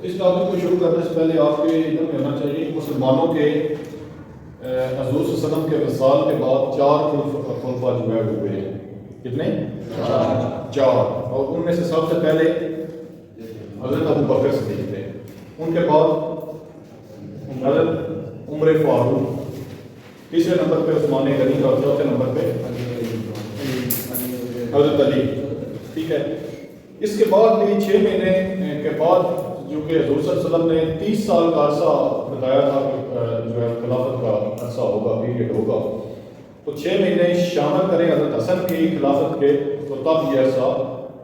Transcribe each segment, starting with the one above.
اس topic کو شروع کرنے سے پہلے آپ کے علم میں ہونا چاہیے کہ مسلمانوں کے حضور صلی اللہ علیہ وسلم کے وصال کے بعد 4 خلفاء جو ہے ہوئے ہیں. کتنے؟ 4. اور ان میں سے سب سے پہلے حضرت ابو بکر صدیق تھے. ان کے بعد حضرت عمر فاروق، تیسرے نمبر پہ عثمان غنی اور چوتھے نمبر پہ حضرت علی. ٹھیک ہے. اس کے بعد بھی 6 مہینے کے بعد جو کہ حضور صلی اللہ علیہ وسلم نے 30 سال کا عرصہ بتایا تھا کہ جو ہے خلافت کا عرصہ ہوگا، پیریڈ ہوگا، تو 6 مہینے شامل کریں حضرت حسن کی خلافت کے تو تب یہ عرصہ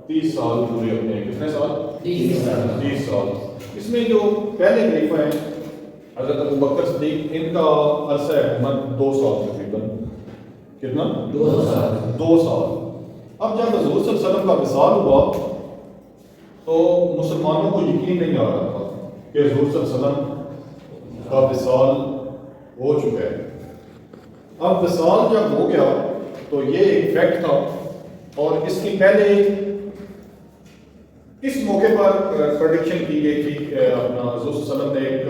30 سال پورے ہوتے ہیں. کتنے سال؟ 30 سال. اس میں جو پہلے خلیفہ ہیں حضرت ابو بکر صدیق، ان کا عرصہ حکومت 2 سال تقریباً. کتنا؟ 2 سال. اب جب حضور صلی اللہ علیہ وسلم کا وصال ہوا تو مسلمانوں کو یقین نہیں آ رہا تھا کہ حضور صلی اللہ علیہ وسلم کا وصال ہو چکا ہے. اب وصال جب ہو گیا تو یہ ایک فیکٹ تھا، اور اس کی پہلے اس موقع پر پریڈکشن کی گئی تھی کہ اپنا حضور صلی اللہ علیہ وسلم نے ایک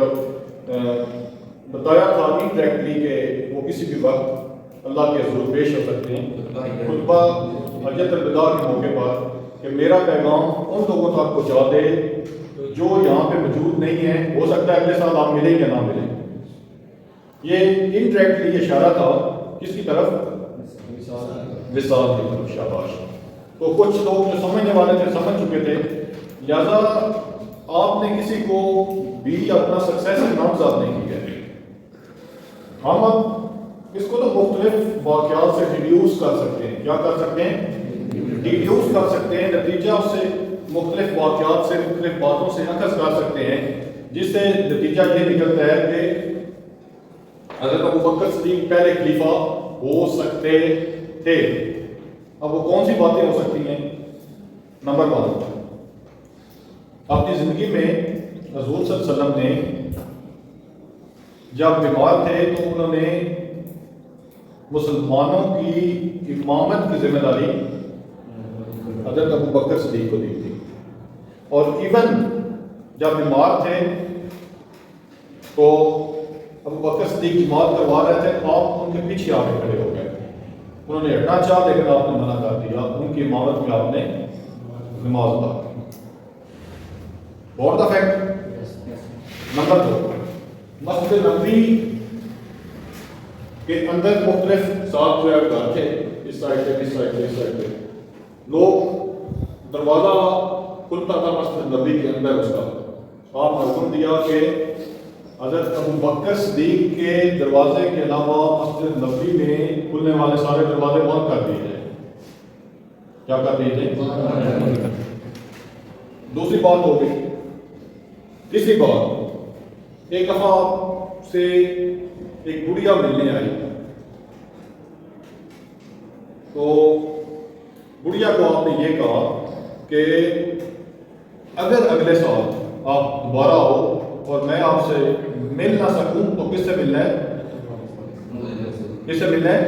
بتایا تھا انڈائریکٹلی کہ وہ کسی بھی وقت اللہ کے حضور پیش ہو سکتے ہیں خطبہ حجۃ الوداع کے موقع پر کہ میرا پیغام ان لوگوں تک پہنچا دے جو یہاں پہ موجود نہیں ہیں، ہو سکتا ہے اگلے سال آپ ملیں یا نہ ملیں. یہ انڈائریکٹلی اشارہ تھا کس کی طرف؟ وصال کی طرف. شاباش. تو کچھ لوگ جو سمجھنے والے تھے سمجھ چکے تھے، لہذا آپ نے کسی کو بھی اپنا سکسیسر نامزد نہیں کیا. ہم اب اس کو تو مختلف واقعات سے ڈیڈیوس کر سکتے ہیں. کیا کر سکتے ہیں؟ ڈیڈیوس کر سکتے ہیں. نتیجہ اس سے مختلف واقعات سے، مختلف باتوں سے اخذ کر سکتے ہیں، جس سے نتیجہ یہ نکلتا ہے کہ حضرت ابو بکر صدیق پہلے خلیفہ ہو سکتے تھے. اب وہ کون سی باتیں ہو سکتی ہیں؟ نمبر 1، اپنی زندگی میں حضور صلی اللہ علیہ وسلم نے جب بیمار تھے تو انہوں نے مسلمانوں کی امامت کی ذمہ داری حضرت ابو بکر صدیق کو دی تھی. اور ایون جب بیمار تھے تو ابو بکر صدیق جماعت کروا رہے تھے تو آپ ان کے پیچھے آ کے کھڑے ہو گئے. انہوں نے ہٹنا چاہ لیکن آپ نے منع کر دیا. ان کی امامت میں آپ نے نماز ادا کی. اور the fact. Number 2، Masjid Nabawi کے اندر مختلف ساتھ جو ہے گھر تھے، اس سائڈ پہ، اس سائڈ پہ، اس سائڈ پہ. لوگ دروازہ کھلتا تھا مسجد نبوی کے اندر اس کا. آپ نے حکم دیا کہ حضرت ابو بکر صدیق کے دروازے کے علاوہ مسجد نبوی میں کھلنے والے سارے دروازے بند کر دیے جائیں. کیا کر دیے جائیں؟ دوسری بات ہو گئی. تیسری بات، ایک دفعہ سے ایک بڑھیا ملنے آئی تو بڑھیا کو آپ نے یہ کہا کہ اگر اگلے سال آپ دوبارہ ہو اور میں آپ سے مل نہ سکوں تو کس سے ملنا ہے؟ کس سے ملنا ہے؟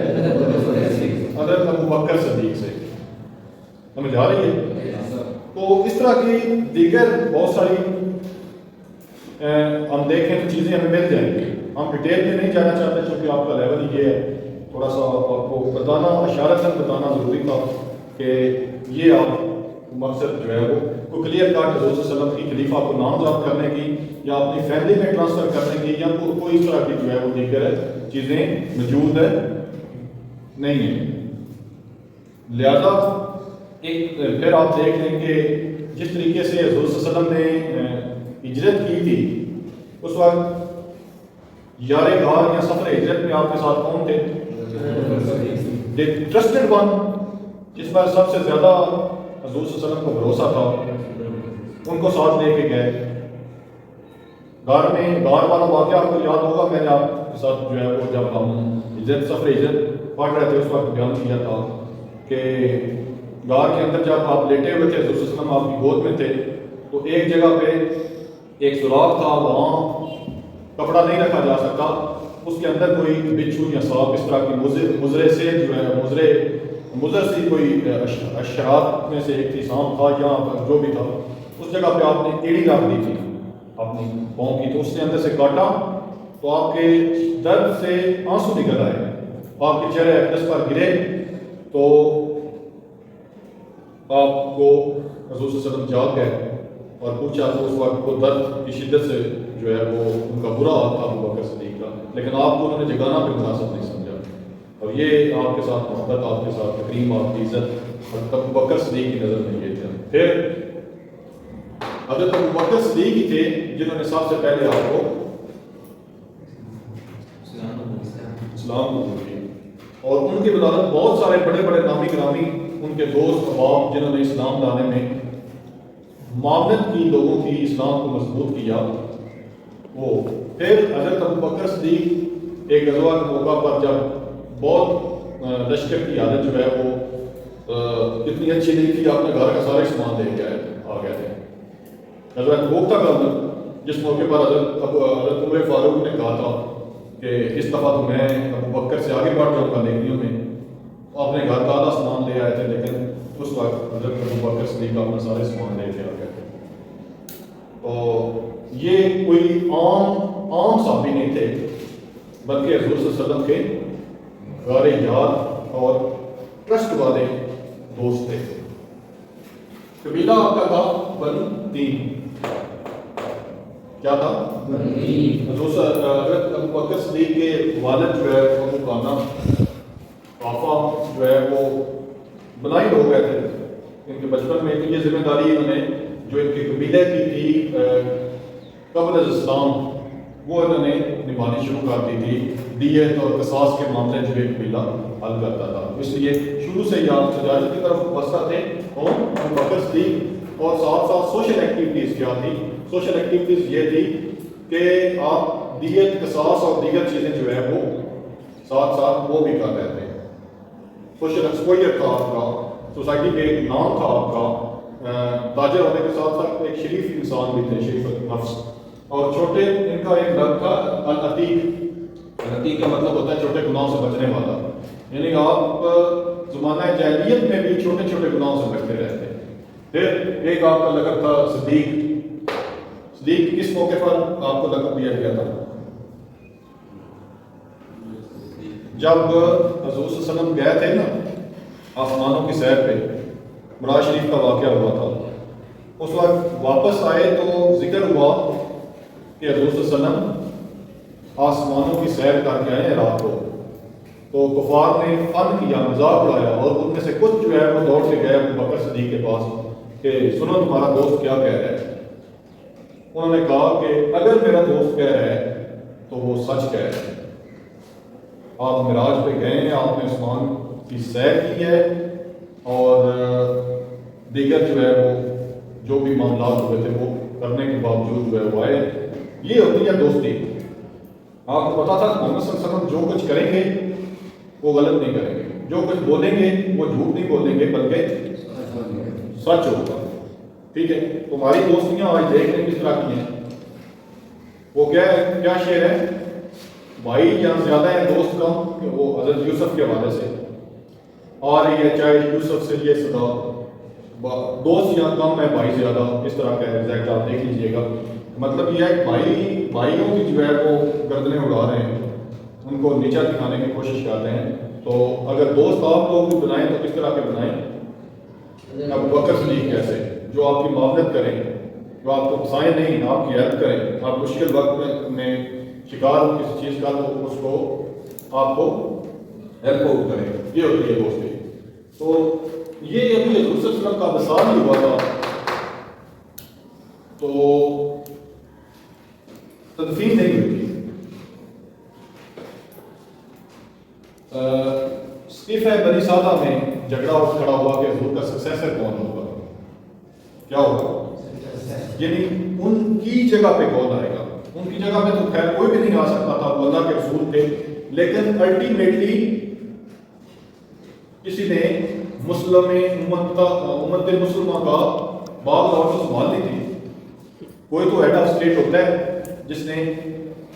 حضرت ابو بکر صدیق سے. سمجھ آ رہی ہے؟ تو اس طرح کی دیگر بہت ساری ہم دیکھیں تو چیزیں ہمیں مل جائیں گی. ہم ڈیٹیل میں نہیں جانا چاہتے چونکہ آپ کا لیول یہ ہے. تھوڑا سا آپ کو بتانا، اشارتاً بتانا ضروری تھا کہ یہ آپ مقصد جو ہے وہ کوئی کلیئر کٹ حضور صلی اللہ علیہ وسلم کی خلیفہ کو نامزد کرنے کی یا اپنی فیملی میں ٹرانسفر کرنے کی یا کوئی اس طرح کی جو ہے وہ دیگر چیزیں موجود نہیں ہیں. لہذا ایک پھر آپ دیکھ لیں کہ جس طریقے سے حضور صلی اللہ علیہ وسلم نے ہجرت کی تھی اس وقت یار غار یا سفر ہجرت میں آپ کے ساتھ کون تھے؟ ٹرسٹڈ ون، جس پر سب سے زیادہ حضور صلی اللہ علیہ وسلم کو بھروسہ تھا، ان کو ساتھ لے کے گئے. غار والا واقعہ آپ کو یاد ہوگا، میں نے آپ کے ساتھ جو ہے وہ جب ہم سفر ہجرت پڑھ رہے تھے اس وقت بیان کیا تھا کہ غار کے اندر جب آپ لیٹے ہوئے تھے حضور صلی اللہ علیہ وسلم آپ کی گود میں تھے تو ایک جگہ پہ ایک سوراخ تھا، وہاں کپڑا نہیں رکھا جا سکتا، اس کے اندر کوئی بچھو یا سانپ اس طرح کی مضرے سے جو ہے مضر سے کوئی اشرات میں سے ایک تھی، سانپ تھا یا جو بھی تھا، اس جگہ پہ آپ نے ایڑی رکھ دی تھی اپنی پاؤں کی، تو اس نے اندر سے کاٹا تو آپ کے درد سے آنسو نکل آئے، آپ کے چہرے اقدس پر گرے، تو آپ کو حضور صلی اللہ علیہ وسلم جاگ گئے اور پوچھا تو اس وقت کو درد کی شدت سے جو ہے وہ ان کا برا حال تھا ابو بکر صدیق کا، لیکن آپ کو انہوں نے جگانا بھی مناسب نہیں سمجھا، اور یہ آپ کے ساتھ محبت، آپ کے ساتھ تکریم، آپ کی عزت اور ابو بکر صدیق کی نظر میں یہ تھا۔ پھر حضرت ابو بکر صدیق ہی تھے جنہوں نے سب سے پہلے آپ کو اسلام قبول کیا، اور ان کی بدولت بہت سارے بڑے بڑے نامی گرامی ان کے دوست احباب جنہوں نے اسلام لانے میں معاونت کی، لوگوں کی اسلام کو مضبوط کیا، وہ پھر حضرت ابو بکر صدیق ایک غزوہ کے موقع پر جب بہت لشکر کی حالت جو ہے وہ اتنی اچھی نہیں تھی، اپنے گھر کا سارے سامان لے کے آ گئے تھے۔ حضرت موقع کا جس موقع پر حضرت عمر فاروق نے کہا تھا کہ اس دفعہ تو میں ابو بکر سے آگے بڑھ جاؤں گا نیکیوں میں، اپنے گھر کا آدھا سامان لے آئے تھے، لیکن اس وقت حضرت ابو بکر صدیق اپنا سارے سامان لے کے آ گئے تھے۔ تو یہ کوئی عام صحابی نہیں تھے، بلکہ حضور صلی اللہ علیہ وسلم کے غار یار اور ٹرسٹ والے دوست تھے۔ قبیلہ آپ کا تھا بنو تیم، کیا تھا؟ حضرت ابو بکر صدیق کے والد جو ہے ابو قانا پاپا جو ہے وہ بنائی ہو گئے تھے، ان کے بچپن میں یہ ذمہ داری انہوں نے جو ان کے قبیلے کی تھی قبل از اسلام وہ انہوں نے نبھانی شروع کر دی تھی، دیت اور قصاص کے معاملے جو ایک قبیلہ حل کرتا تھا، اس لیے شروع سے ہی آپ تجارت کی طرف وابستہ تھے، اور ابو بکر صدیق، اور ساتھ ساتھ سوشل ایکٹیویٹیز کیا تھی؟ سوشل ایکٹیویٹیز یہ تھی کہ آپ دیت، قصاص اور دیگر چیزیں جو ہے وہ ساتھ ساتھ وہ بھی کر رہے تھے۔ سوشل ایکسپوئر تھا آپ کا، سوسائٹی میں ایک نام تھا آپ کا، تاجر ہونے کے ساتھ ساتھ ایک شریف انسان بھی تھے، شریف نفس، اور چھوٹے ان کا ایک لفظ تھا العتیق، العتیق کا مطلب ہوتا ہے چھوٹے گناہوں سے بچنے والا، یعنی آپ زمانہ جاہلیت میں بھی چھوٹے چھوٹے گناہوں سے بچتے رہتے۔ پھر ایک آپ کا لقب تھا صدیق، صدیق کس موقع پر آپ کو لقب دیا گیا تھا؟ جب حضور صلی اللہ علیہ وسلم گئے تھے نا آسمانوں کی سیر پہ، معراج شریف کا واقعہ ہوا تھا، اس وقت واپس آئے تو ذکر ہوا کہ حضور صلی اللہ علیہ وسلم آسمانوں کی سیر کر کے آئے ہیں رات کو، تو کفار نے فن کیا، مذاق اڑایا، اور ان میں سے کچھ جو ہے وہ دوڑ کے گئے ابو بکر صدیق کے پاس کہ سنو تمہارا دوست کیا کہہ رہا ہے۔ انہوں نے کہا کہ اگر میرا دوست کہہ رہا ہے تو وہ سچ کہہ رہا ہے، آپ معراج پہ گئے ہیں، آپ نے آسمان کی سیر کی ہے، اور دیگر جو ہے وہ جو بھی معاملات ہوئے تھے وہ کرنے کے باوجود جو ہے وہ آئے۔ یہ ہوتی ہے دوستی۔ آپ کو پتا تھا محمد صلی اللہ علیہ وسلم جو کچھ کریں گے وہ غلط نہیں کریں گے، جو کچھ بولیں گے وہ جھوٹ نہیں بولیں گے بلکہ سچ ہوگا، ٹھیک ہے؟ تمہاری دوستیاں آج دیکھ لیں کس طرح کی ہیں، وہ کیا شعر ہے، بھائی جہاں زیادہ ہے دوست کم، کہ وہ حضرت یوسف کے حوالے سے آ رہی ہے، چاہے یوسف سے یہ صدا، دوست یہاں کم ہے بھائی زیادہ، اس طرح کا ایگزیکٹ آپ دیکھ لیجئے گا۔ مطلب یہ ہے کہ بھائیوں کی جو ہے وہ گردنیں اڑا رہے ہیں، ان کو نیچا دکھانے کی کوشش کرتے ہیں، تو اگر دوست آپ لوگ بھی بنائیں تو کس طرح کے بنائیں؟ ابو بکر صدیق کیسے، جو آپ کی معاونت کریں، جو آپ کو پھنسائیں نہیں، آپ کی ہیلپ کریں، آپ مشکل وقت میں شکار کسی چیز کا تو اس کو آپ کو ہیلپ آؤٹ کریں، یہ ہوتی ہے دوستی۔ تو یہ ابھی حضور صلی اللہ علیہ وسلم کا مثال ہی ہوا تھا، تو تدفین نہیں ہوئی تھی۔ صفہ بنی سادہ میں جھگڑا کھڑا ہوا کہ حضور کا سکسیسر کون ہوگا، کیا ہوگا، یعنی ان کی جگہ پہ کون آئے گا۔ ان کی جگہ پہ تو خیر کوئی بھی نہیں آ سکتا تھا، وہ اللہ کے رسول تھے، لیکن الٹیمیٹلی کسی نے امت مسلمہ کا بات اور تو سنبھالنی تھی۔ کوئی تو ہیڈ آف اسٹیٹ ہوتا ہے جس نے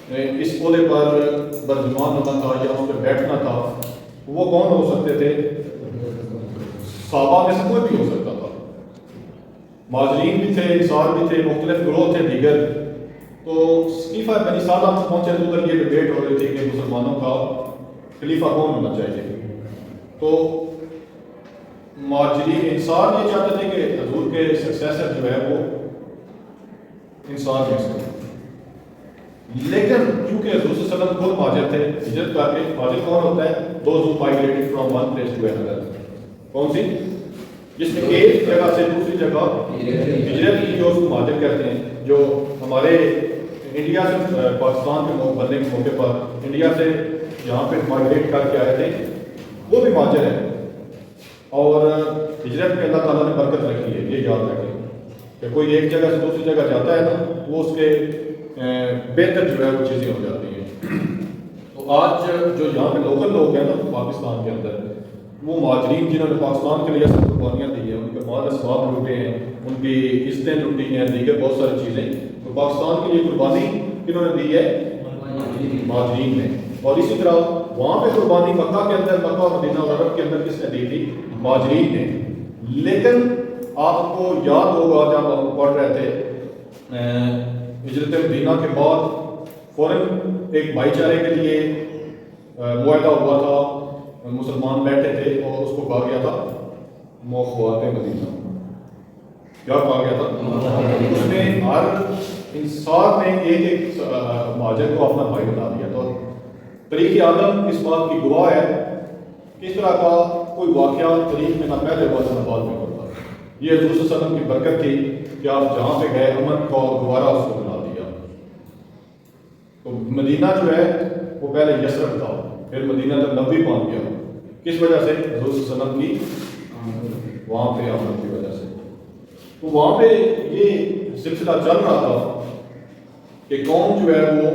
اس عہدے پر برجمان ہونا تھا یا اس پہ بیٹھنا تھا، وہ کون ہو سکتے تھے؟ صحابہ میں سے کوئی بھی ہو سکتا تھا، مہاجرین بھی تھے، انصار بھی تھے، مختلف گروہ تھے دیگر. تو سقیفہ بنی سعدہ میں پہنچے تو ادھر یہ ڈبیٹ ہو رہی تھی کہ مسلمانوں کا خلیفہ کون ہونا چاہیے. تو مہاجرین انصار یہ چاہتے تھے کہ حضور کے سکسیسر جو ہے وہ انصار میں سے، لیکن کیونکہ حضور صلی اللہ علیہ وسلم خود مہاجر تھے، ہجرت کر کے. مہاجر کون ہوتا ہے؟ Those who migrated from one place to another. کون سی؟ جس نے ایک جگہ سے دوسری جگہ ہجرت کی، جو اس کو مہاجر کہتے ہیں. جو ہمارے انڈیا سے پاکستان کے بننے کے موقع پر انڈیا سے یہاں پہ مائگریٹ کر کے آئے تھے، وہ بھی مہاجر ہیں. اور ہجرت میں اللہ تعالیٰ نے برکت رکھی ہے، یہ یاد رکھیں کہ کوئی ایک جگہ سے دوسری جگہ جاتا ہے نا، وہ اس کے بہتر جو ہے وہ چیزیں ہو جاتی ہیں. تو آج جو یہاں پہ لوکل لوگ ہیں نا پاکستان کے اندر، وہ مہاجرین جنہوں نے پاکستان کے لیے اصل قربانیاں دی ہیں، ان کے مال اسباب لوٹے ہیں، ان کی عزتیں لوٹی ہیں، دیگر بہت ساری چیزیں، تو پاکستان کے لیے قربانی کنہوں نے دی ہے؟ مہاجرین نے. اور اسی طرح وہاں پہ قربانی مکہ کے اندر، مکہ اور مدینہ اور عرب کے اندر کس نے دی تھی؟ مہاجرین نے. لیکن آپ کو یاد ہوگا جب آپ پڑھ رہے تھے ہجرت مدینہ کے بعد فوراً ایک بھائی چارے کے لیے معاہدہ ہوا تھا، مسلمان بیٹھے تھے اور اس کو کہا گیا تھا موخوات مدینہ. کیا کہا گیا تھا؟ اس نے ہر انصار نے ایک ایک مہاجر کو اپنا بھائی بنا دیا. تو تاریخ عالم اس بات کی گواہ ہے کہ اس طرح کا کوئی واقعہ تاریخ میں نہ پہلے ہوا نہ بعد میں ہوتا. یہ حضور صلی اللہ علیہ وسلم کی برکت تھی کہ آپ جہاں پہ گئے امن کو دوبارہ اس کو بنا دیا. تو مدینہ جو ہے وہ پہلے یثرب تھا، پھر مدینہ نبوی بن گیا. کس وجہ سے؟ حضور صلی اللہ علیہ وسلم کی وہاں پہ آمد کی وجہ سے. تو وہاں پہ یہ سلسلہ چل رہا تھا کہ کون جو ہے وہ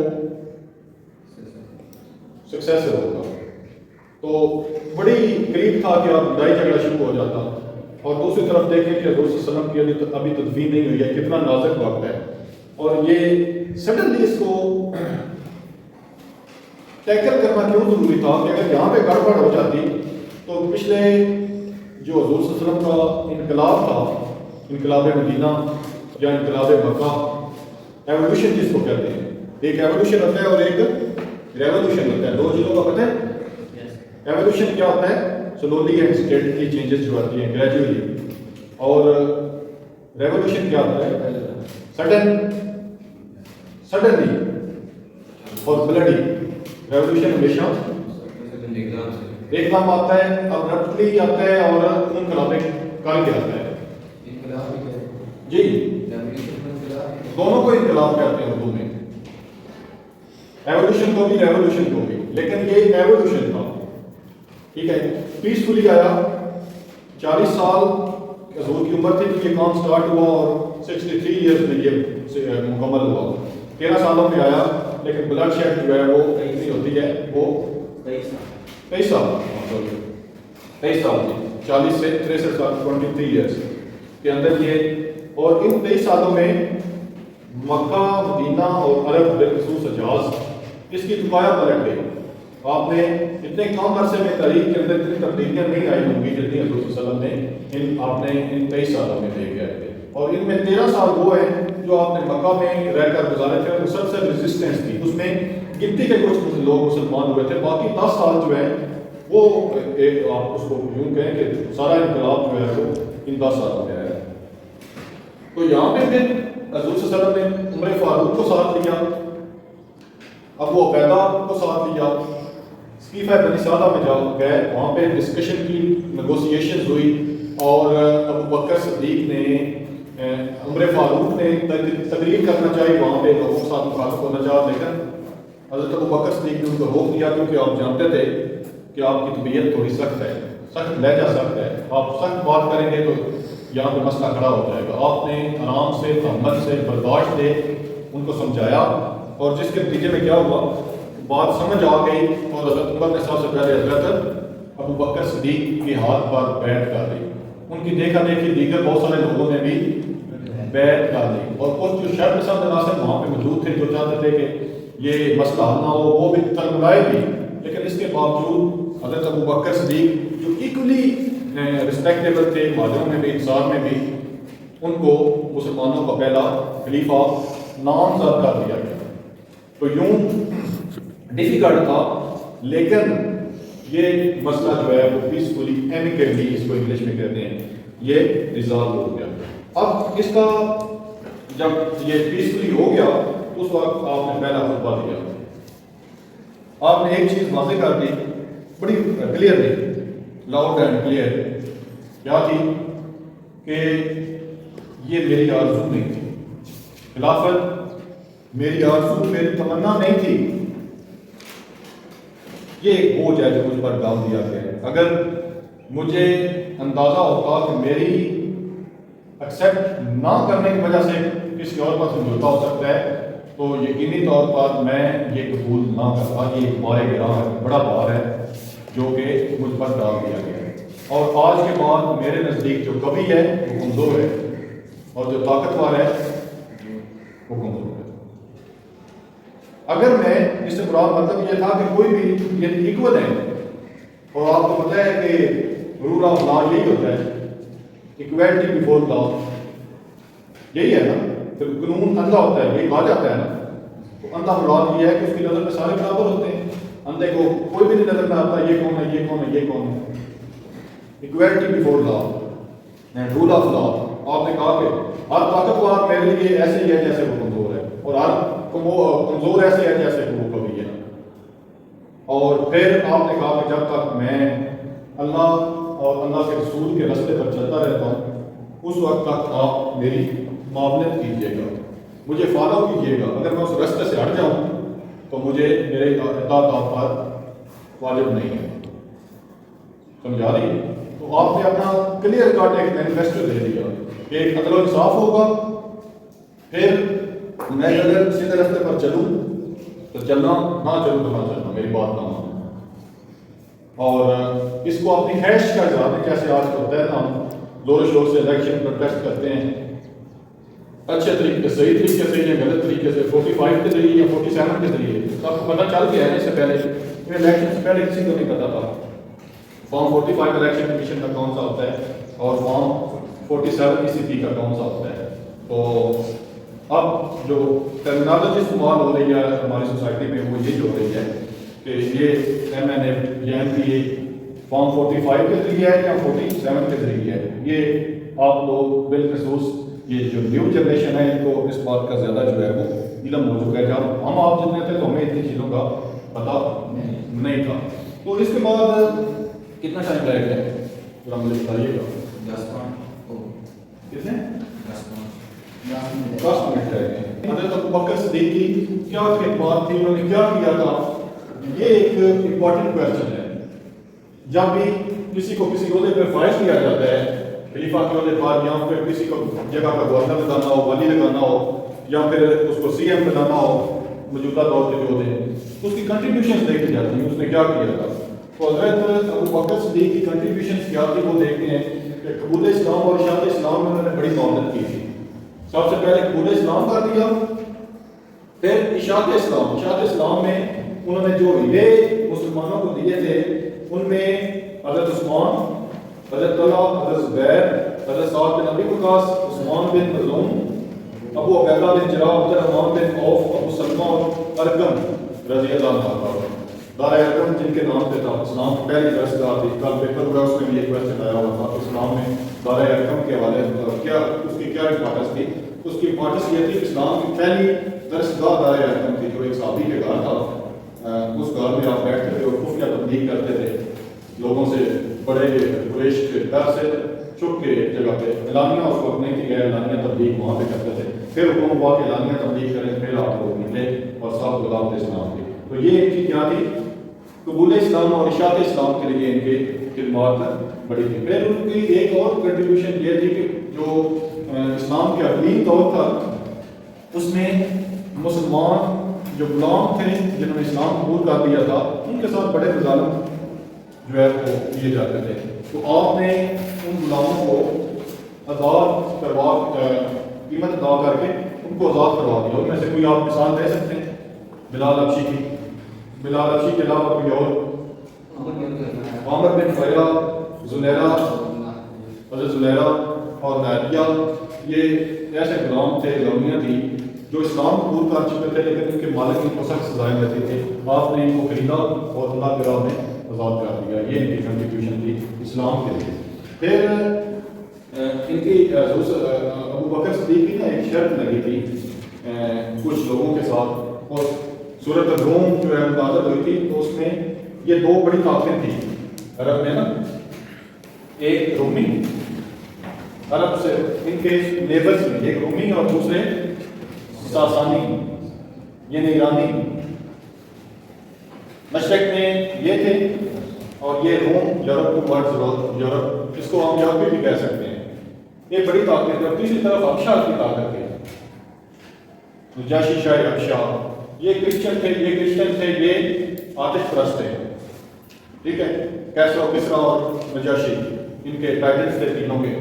سکسیسر ہوگا. تو بڑی قریب تھا کہ اب لڑائی جھگڑا شروع ہو جاتا. اور دوسری طرف دیکھیں کہ حضور صلی اللہ علیہ وسلم کی ابھی تدفین نہیں ہوئی ہے، کتنا نازک وقت ہے. اور یہ سڈنلی اس کو ٹیکل کرنا کیوں ضروری تھا کہ اگر یہاں پہ گڑبڑ ہو جاتی تو پچھلے جو حضور صلی اللہ علیہ وسلم کا انقلاب تھا، انقلاب مدینہ یا انقلاب مکہ، ایولیوشن جس کو کہتے ہیں، ایک ایولیوشن ہوتا ہے اور ایک ریولیوشن ہوتا ہے. دو چیزوں کا پتہ ہے؟ ایولیوشن کیا ہوتا ہے؟ سلولی اینڈ اسٹیڈلی چینجز جو آتی ہیں گریجولی. اور ریولیوشن کیا ہوتا ہے؟ سڈنلی اور بلڈی. ریولیوشن ہمیشہ ایک دم آتا ہے، ابرپٹلی آتا ہے اور خون خرابے کر کے آتا ہے. جی دونوں کو انقلاب کہتے ہیں اردو میں، ایولیوشن کو بھی ریولیوشن کو بھی. لیکن یہ ایولیوشن تھا، ٹھیک ہے. پیسفلی آیا، 40 سال حضور کی عمر تھی کہ یہ کام سٹارٹ ہوا اور 63 ایئرز میں یہ مکمل ہوا. 13 سالوں میں آیا، لیکن بلڈ شیڈ جو ہے وہ کتنی ہوتی ہے؟ وہ 23 سال 40 سے 63 سال 23 ایئرز کے اندر یہ. اور ان 23 سالوں میں مکہ، مدینہ اور عرب بالخصوص حجاز اس کی دنیا پلٹ گئی. آپ نے اتنے کم عرصے میں تاریخ کے اندر اتنی تبدیلیاں نہیں آئی ہوں گی جتنی حضور صلی اللہ علیہ وسلم نے آپ نے ان 23 سالوں میں لے کے آئے تھے. اور ان میں 13 سال وہ ہیں جو آپ نے مکہ میں رہ کر گزارے تھے، مسلسل ریزسٹنس تھی. اس میں گنتی کے کچھ لوگ مسلمان ہوئے تھے، باقی 10 سال جو ہیں وہ ایک آپ اس کو یوں کہیں کہ سارا انقلاب جو ہے وہ ان 10 سالوں میں آیا. تو یہاں پہ پھر حضور صلی اللہ علیہ وسلم نے عمر فاروق کو ساتھ لیا، ابو عبیدہ کو ساتھ لیا، سقیفہ بنی سعدہ میں جا گئے، وہاں پہ ڈسکشن کی، نیگوسیشنز ہوئی. اور ابو بکر صدیق نے، عمر فاروق نے تقریر کرنا چاہی وہاں پہ لوگوں کے ساتھ مخالف ہونا چاہا، لیکن حضرت ابو بکر صدیق نے ان کو روک دیا کیونکہ آپ جانتے تھے کہ آپ کی طبیعت تھوڑی سخت ہے، سخت لہجہ سخت ہے، آپ سخت بات کریں گے تو یہاں پہ مسئلہ کھڑا ہو جائے گا. آپ نے آرام سے، تحمل سے، برداشت سے ان کو سمجھایا، اور جس کے نتیجے میں کیا ہوا، بات سمجھ آ گئی. اور حضرت عمر نے سب سے پہلے حضرت ابو بکر صدیق کے ہاتھ پر بیعت کر دی. ان کی دیکھا دیکھی دیگر بہت سارے لوگوں نے بھی بیعت کر دی. اور کچھ جو شر پسند عناصر وہاں پہ موجود تھے جو چاہتے تھے کہ یہ مسئلہ حل نہ ہو، وہ بھی ترملائے بھی. لیکن اس کے باوجود حضرت ابو بکر صدیق جو ایکولی رسپیکٹیبل تھے، مہاجروں میں بھی، انصار میں بھی، ان کو مسلمانوں کا پہلا خلیفہ نامزد کر دیا گیا. تو یوں ڈیفیکلٹ تھا، لیکن یہ مسئلہ جو ہے وہ پیسفلی ایمیکیبلی اس کو انگلش میں کہتے ہیں، یہ ریزالو ہو گیا. اب اس کا جب یہ پیسفلی ہو گیا اس وقت آپ نے پہلا خطبہ دیا. آپ نے ایک چیز واضح کر دی بڑی کلیئرلی، لاؤڈ اینڈ کلیئر. کیا تھی؟ کہ یہ میری آرزو نہیں تھی، خلافت میری آرزو، میری تمنا نہیں تھی، یہ ایک بوجھ ہے جو مجھ پر ڈال دیا گیا ہے. اگر مجھے اندازہ ہوتا کہ میری ایکسیپٹ نہ کرنے کی وجہ سے کسی اور پر سمجھوتا ہو سکتا ہے تو یقینی طور پر میں یہ قبول نہ کرتا. یہ ایک بار گراں ہے، بڑا بار ہے جو کہ مجھ پر ڈال دیا گیا ہے. اور آج کے بعد میرے نزدیک جو کبھی ہے وہ کمزور ہے، اور جو طاقتور ہے وہ کمزور ہے. اگر میں اس سے مراد مطلب یہ تھا کہ کوئی بھی یہ ایکول ہے، اور آپ کو پتہ ہے کہ رول آف لا یہی ہوتا ہے، ایکویلٹی بیفور لا، یہی ہے نا. پھر قانون اندھا ہوتا ہے، یہی کہا جاتا ہے نا. تو اندھا مراد یہ ہے کہ اس کی نظر میں سارے برابر ہوتے ہیں. اندھے کو کوئی بھی نہیں نظر میں آتا یہ کون ہے، یہ کون ہے، یہ کون ہے. Equality before law and rule of law. آپ نے کہا کہ ہر طاقتور میرے لیے ایسے ہی ہے جیسے وہ کمزور ہے، اور ہر کمزور ایسے ہے جیسے وہ کبھی ہے. اور پھر آپ نے کہا کہ جب تک میں اللہ اور اللہ کے رسول کے رستے پر چلتا رہتا ہوں اس وقت تک آپ میری معاونت کیجیے گا، مجھے فالو کیجیے گا. اگر میں اس رستے سے ہٹ جاؤں تو مجھے میرے اطاعت آپ پر واجب نہیں ہے. سمجھا رہی؟ تو آپ نے اپنا کلیئر کٹ ایک مینیفیسٹو دے دیا کہ ایک عدل و انصاف ہوگا. پھر میں اگر سیدھے رستے پر چلوں تو چلنا، نہ چلوں تو نہ چلنا، میری بات نہ ماننا. اور اس کو اپنی خواہش کا اظہار ہے، جیسے آج ہوتا ہے نا، ہم زور و شور سے الیکشن پروٹیسٹ کرتے ہیں اچھے طریقے سے، صحیح طریقے سے یا غلط طریقے سے، 45 کے ذریعے یا 47 کے ذریعے. تو آپ کو پتہ چل گیا ہے اس سے پہلے، الیکشن سے پہلے کسی کو نہیں پتا تھا فارم 45 الیکشن کمیشن کا کون سا ہوتا ہے اور فارم 47 ECP کا کون سا ہوتا ہے. تو اب جو ٹرمینالوجی استعمال ہو رہی ہے ہماری سوسائٹی میں وہ یہ جو ہو رہی ہے کہ یہ MNA یا MPA فارم 45 کے ذریعے ہے یا 47 کے ذریعے ہے. یہ آپ لوگ بالخصوص یہ جو نیو جنریشن ہے ان کو اس بات کا زیادہ جو ہے وہ علم ہو چکا ہے. جب ہم آپ جتنے تھے تو ہمیں اتنی چیزوں کا پتہ نہیں تھا. تو اس کے بعد کتنا ٹائم لگے گا ذرا مجھے بتائیے گا. 10 منٹ رہ گئے. حضرت ابوبکر صدیق کی کیا خدمات تھی، انہوں نے کیا کیا تھا، یہ ایک امپورٹنٹ کویسچن ہے. جب بھی کسی کو کسی عہدے پہ فائز کیا جاتا ہے، خلیفہ کے عہدے پر، یا پھر کسی کو جگہ کا گورنر لگانا ہو، والی لگانا ہو، یا پھر اس کو CM بنانا ہو موجودہ دور کے جو عہدے، اس کی کنٹریبیوشن دیکھی جاتی ہیں، اس نے کیا کیا تھا. تو حضرت ابوبکر صدیق کی کنٹریبیوشن کیا تھی وہ دیکھتے ہیں کہ قبول اسلام اور اشاعت اسلام میں انہوں نے بڑی معاونت کی تھی. سب سے پہلے قبول اسلام کر دیا، پھر اشاعت اسلام. اشاعت اسلام میں انہوں نے جو ہیلے مسلمانوں کو دیے تھے ان میں حضرت عثمان، حضرت طلحہ، حضرت زبیر، حضرت سعد بن ابی وقاص، عثمان بن مظعون، ابو عبیدہ بن جراح، عبد الرحمن بن عوف، ابو سلمہ اور ارقم رضی اللہ عنہ. دار ارقم جن کے نام پہ تھا اسلام کی پہلی درسگاہ تھی. کل پیپر ہوا اس میں بھی ایک کویسچن آیا ہوا تھا اسلام میں دار ارقم کے حوالے کیا اس کی کیا امپورٹنس تھی. اس کی امپورٹنس یہ تھی کہ اسلام کی پہلی درسگاہ دار ارقم تھی جو ایک صحابی کے گھر تھا. اس گھر میں آپ بیٹھتے تھے اور خفیہ تبلیغ کرتے تھے لوگوں سے، بڑے قریش کے ڈر سے چھپ کے ایک جگہ پہ. اعلانیہ اس وقت نہیں تھی غیر اعلانیہ تبلیغ وہاں پہ کرتے تھے. پھر حکم ہوا کہ اعلانیہ تبلیغ کریں، پھر آپ لوگ نکلے اور سب غلام اسلام کے. تو یہ ان کی کیا تھی، قبول اسلام اور اشاعت اسلام کے لیے ان کی خدمات بڑی تھی. پھر ان کی ایک اور کنٹریبیوشن یہ تھی کہ جو اسلام کے اقلیم دور تھا اس میں مسلمان جو غلام تھے جنہوں نے اسلام قبول کر دیا تھا ان کے ساتھ بڑے مظالم جو ہے وہ کیے جاتے تھے. تو آپ نے ان غلاموں کو آزاد کروا، قیمت ادا کر کے ان کو آزاد کروا دیا. ان میں سے کوئی آپ مثال دے سکتے ہیں بلال حبشی کی؟ بلال حبشی کے علاوہ کوئی اور؟ عامر بن فہرہ، زلیرہ، حضرت زلیرہ اور نادیہ، یہ ایسے غلام تھے، غلامیاں تھی جو اسلام قبول کر چکے تھے لیکن ان کے مالک ان کو سخت سزائیں دیتے تھے. آپ نے ان کو خریدا اور اللہ کے راہ میں آزاد کر دیا. یہ ان کی کنٹریبیوشن تھی اسلام کے لیے. پھر ان کی ابو بکر صدیق کی نا ایک شرط لگی تھی کچھ لوگوں کے ساتھ، اور سورۃ الروم جو ہے نازل ہوئی تھی تو اس میں یہ دو بڑی طاقتیں تھیں عرب میں نا، ایک رومی عرب سے ان کے نیبرز میں، ایک رومی اور دوسرے ساسانی یعنی ایرانی. مشرق میں یہ تھے اور یہ روم یورپ کو یورپ اس کو ہم یورپی بھی کہہ سکتے ہیں. یہ بڑی طاقت ہے. اور تیسری طرف ابشا کی طاقت ہے، نجاشی شاہ ابشا. یہ کرسچن تھے، یہ آتش پرست تھے. ٹھیک ہے، کیسرا کسرا اور نجاشی ان کے ٹائٹلز تھے تینوں کے.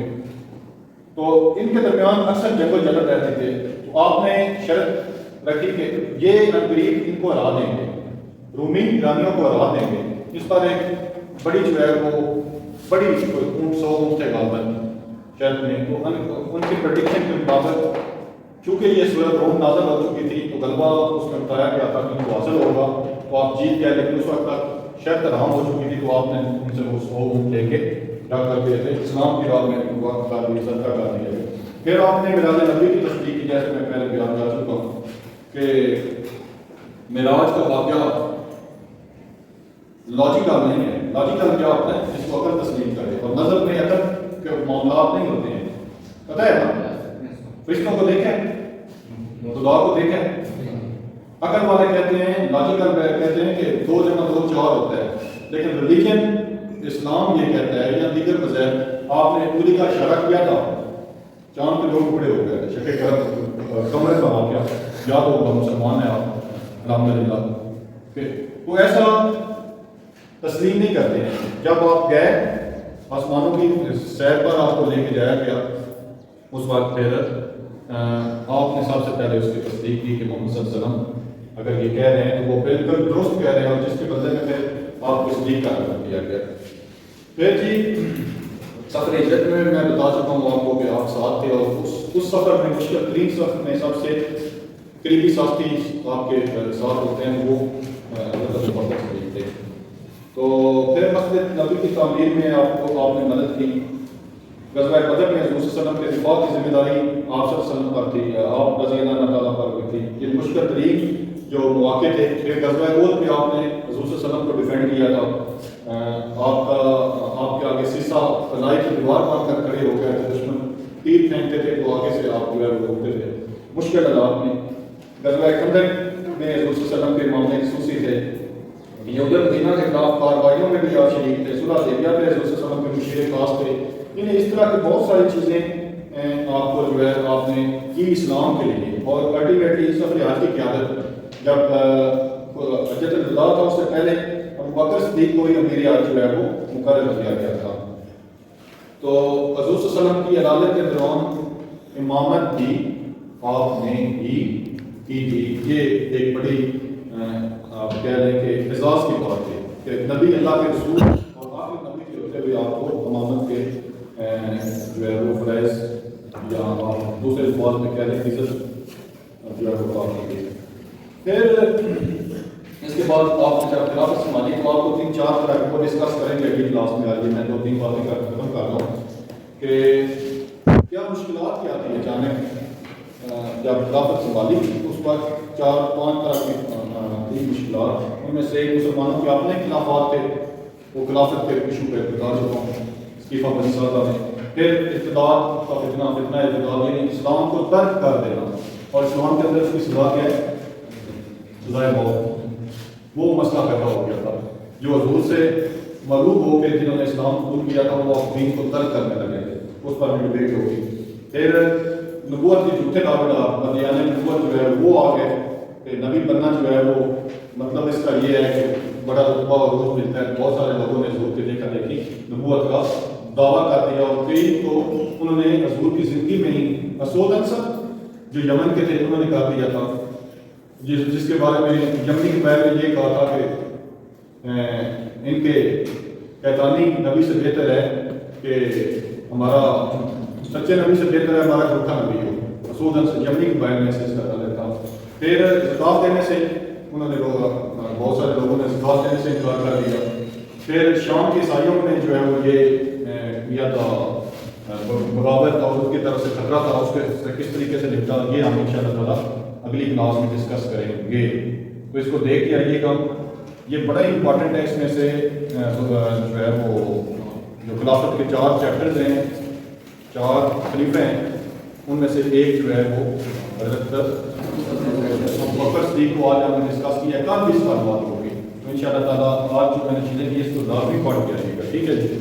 تو ان کے درمیان اکثر جنگ و جہل رہتے تھے. تو آپ نے شرط رکھی کہ یہ عنقریب ان کو ہرا دیں گے، رومی ایرانیوں کو ہرا دیں گے. اس پر ایک بڑی جو ہے وہ بڑی 100 اونٹ تھے غالباً شرط میں. تو ان کی پریڈکشن کے مطابق چونکہ یہ سورۃ روم نازل ہو چکی تھی تو غلبہ اس میں بتایا گیا تھا کہ ان کو حاصل ہوگا تو آپ جیت گئے. لیکن اس وقت تک شرط حرام ہو چکی تھی تو آپ نے ان سے وہ 100 اونٹ لے کے جا کر کے اسلام کی راہ میں صدقہ کر دیا. پھر آپ نے میراج نبی کی تصدیق کی، جیسے میں پہلے بیان کر چکا ہوں کہ معراج کا واقعہ لاجیکل نہیں ہے. لاجیکل کیا ہوتا ہے؟ جس کو عقل تسلیم کرے، اور نظر میں عقل کے معاملات نہیں ہوتے ہیں. پتہ ہے نا، فرشتوں کو دیکھیں، خدا کو دیکھیں. عقل والے کہتے ہیں، لاجیکل کہتے ہیں کہ 2 × 2 = 4 ہوتا ہے. لیکن ریلیجن اسلام یہ کہتا ہے یا دیگر مذاہب، آپ نے پوری کا اشارہ کیا تھا، چاند پہ لوگ بڑے ہو گئے تھے، شکے کمرے کا واقعہ یاد ہوگا، مسلمان ہیں آپ الحمدللہ. وہ ایسا تسلیم نہیں کرتے ہیں. جب آپ گئے آسمانوں کی سیر پر، آپ کو لے کے جایا گیا، اس وقت پھر آپ نے سب سے پہلے اس کی تصدیق کی کہ محمد صلی اللہ علیہ وسلم اگر یہ کہہ رہے ہیں تو وہ بالکل درست کہہ رہے ہیں، اور جس کے بدلے میں پھر آپ کو تصدیق کر دیا گیا. پھر جی سفر ہجرت میں بتا چکا ہوں آپ کو کہ آپ ساتھ تھے، اور اس سفر میں مشکل ترین سفر میں سب سے قریبی ساتھی آپ کے ساتھ ہوتے ہیں وہ حضرت ابو بکر صدیق تھے. تو پھر مسجد نبی کی تعمیر میں آپ نے مدد کی. غزوہ بدر میں حضور صلی اللہ علیہ وسلم کے دفاع کی ذمہ داری آپ صلی اللہ علیہ وسلم پر تھی، آپ رضی اللہ تعالیٰ پر تھی. یہ مشکل ترین جو مواقع تھے. پھر غزوہ احد میں آپ نے حضور صلی اللہ علیہ وسلم کو ڈیفینڈ کیا تھا. آپ کے آگے سیسا فلائی کی دیوار پر کر کھڑے ہو گئے تھے، دشمن تیر پھینکتے تھے تو آگے سے آپ جو ہے وہ روکتے تھے مشکل حالات میں. غزوہ خندق میں حضور صلی اللہ علیہ وسلم کے معاملے خصوصی تھے. یہود مدینہ کے خلاف کارروائیوں میں بھی آپ شریک تھے. صلح حدیبیہ پہ حضور صلی اللہ علیہ وسلم کے مشیر خاص تھے. انہیں اس طرح کی بہت ساری چیزیں آپ کو جو ہے آپ نے کی اسلام کے لیے. اور الٹیمیٹلی سفر حج کی قیادت جب حجۃ الوداع تھا، اس سے پہلے ابو بکر صدیق کو ہی امیر حج جو ہے وہ مقرر کیا گیا تھا. تو حضور صلی اللہ علیہ وسلم کی عدالت کے دوران امامت بھی آپ نے ہی کی تھی. یہ ایک بڑی آپ کہہ لیں کہ اعزاز کی بات ہے کہ نبی اللہ کے رسول اور آخر نبی کے ہوتے ہوئے آپ کو امامت کے جو ہے وہ فرائض یا آپ دوسرے الفاظ میں کہہ لیں عزت جو ہے وہ پاک کی. پھر اس کے بعد آپ نے جب خلافت سنبھالی تو آپ کو 3-4 طرح کو ڈسکس کریں گے اگلی کلاس میں. آج میں 2-3 باتیں ختم کر رہا ہوں کہ کیا مشکلات کیا تھی اچانک جب خلافت سنبھالی. اس وقت 4-5 طرح کی مشکلات، ان میں سے ایک مسلمانوں کے اپنے خلافات تھے، وہ خلافت کے ایشو پہ بتا چکا ہوں استعفیٰ بنی سعدہ میں. پھر ارتداد کا فتنہ ارتداد یعنی اسلام کو ترک کر دینا، اور اسلام کے اندر اس کی سزا کیا ہے؟ سزائے موت. وہ مسئلہ پیدا ہو گیا تھا. جو حضور سے مغلوب ہو کے جنہوں نے اسلام قبول کیا تھا وہ دین کو ترک کرنے لگے تھے، اس پر بھی ڈبیٹ ہوگی. پھر نبوت کے جھوٹے دعویدار مدیان نبوت جو ہے وہ آ گئے کہ نبی بننا جو ہے وہ مطلب اس کا یہ ہے کہ بڑا رتبہ اور روز ملتا ہے. بہت سارے لوگوں نے حضور کے دیکھا دیکھی نبوت کا دعویٰ کر دیا، اور کئی تو انہوں نے حضور کی زندگی میں ہی مسعود انصر جو یمن کے تھے انہوں نے کہا دیا تھا، جس کے بارے میں یمنی کے بارے میں یہ کہا تھا کہ ان کے قیطانی نبی سے بہتر ہے کہ ہمارا سچے نبی سے بہتر ہے ہمارا جھوٹا نبی ہو، مسعود یمنی کے بارے میں سے اس کا لیتا ہوں. پھر زکوٰۃ دینے سے انہوں نے بہت سارے لوگوں نے زکوٰۃ دینے سے انکار کر دیا. پھر شام کے عیسائیوں نے جو ہے وہ یہ کیا تھا بغاوت اور اس کی طرف سے خطرہ تھا، اس کے کس طریقے سے نپٹا، یہ ہم ان شاء اللہ تعالیٰ اگلی کلاس میں ڈسکس کریں گے. تو اس کو دیکھ کے آئیے گا. یہ بڑا ہی امپورٹنٹ ہے. اس میں سے جو ہے وہ جو خلافت کے 4 چیپٹرز ہیں، 4 خلیفے ہیں، ان میں سے ایک جو ہے وہ حضرت بکر صدیق کو آج ہم نے ڈسکس کیا ہے. کل بھی اس پر بات ہوگی. تو ان شاء اللہ تعالیٰ آج جو میں نے چیزیں کی اس کو لازمی پڑھ کے آئیے گا. ٹھیک ہے جی.